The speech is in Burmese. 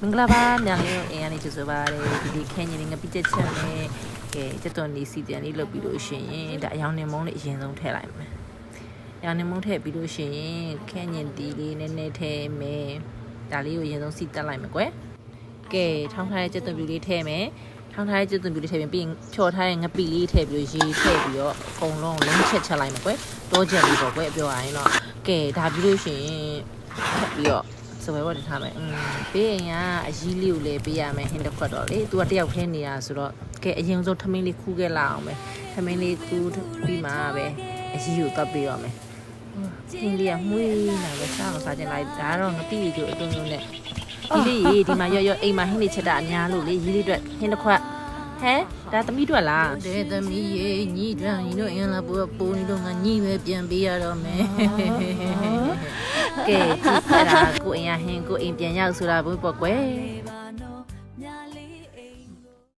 မင်္ဂလာပါမြန်လေးအင်အားလေးကျေးဇူးပါတယ်ဒီခဲညီလေးငပိချက်ချက်နဲ့ကဲစက်သွန်လေးစီတန်လေးလုပ်ပြီးလို့ရှိရင်ဒါအယောင်နေမုံလေးအရင်ဆုံးထည့်လိုက်မယ်အယောင်နေမုံထည့်ပြီးလို့ရှိရင်ခဲညီတီလေးနည်းနည်းထည့်မယ်ဒါလေးကိုအရင်ဆုံးစီတက်လိုက်မယ်ကွယ်ကဲထောင်းထားတဲ့စက်သွန်ပြူလေးထည့်မယ်ထောင်းထားတဲ့စက်သွန်ပြူလေးထည့်ပြီးဖြော်ထားတဲ့ငပိလေးထည့်ပြီးရေထည့်ပြီးတော့အကုန်လုံးလုံးချက်လိုက်မယ်ကွယ်တောချက်လေးပေါ့ကွယ်ပြောရရင်တော့ကဲဒါပြီးလို့ရှိရင်ထပ်ပြီးတော့စပွဲပေါ်ထားမယ်ပေးရင်ကအကြီးလေးကိုလည်းပေးရမယ်ဟင်းတစ်ခွက်တော့လေသူကတယောက်ထဲနေတာဆိုတော့ကဲအရင်ဆုံးထမင်းလေးခူးခဲ့လာအောင်ပဲထမင်းလေးခူးပြီးမှပဲအကြီးကိုတတ်ပေးရမယ်ဟင်းလေးကမှုေးနေပဲစားမစားချင်လိုက်ဒါတော့ငပိရီကျိုးအတွင်းလုံးနဲ့ဒီလေးရေဒီမှာရော့အိမ်မှာဟင်းလေးချက်တာအများလို့လေရီလေးအတွက်ဟင်းတစ်ခွက်ဟဲဒါသမီးတို့လားတဲ့သမီးရေညီတွန်းညီတို့အင်းလာပိုးနေတော့ငါညီပဲပြန်ပေးရတော့မယ်ကဲကြည့်ရတာကိုအိမ်ရဟင်းကိုအိမ်ပြန်ရောက်ဆိုတာဘုပေါ့ကွယ်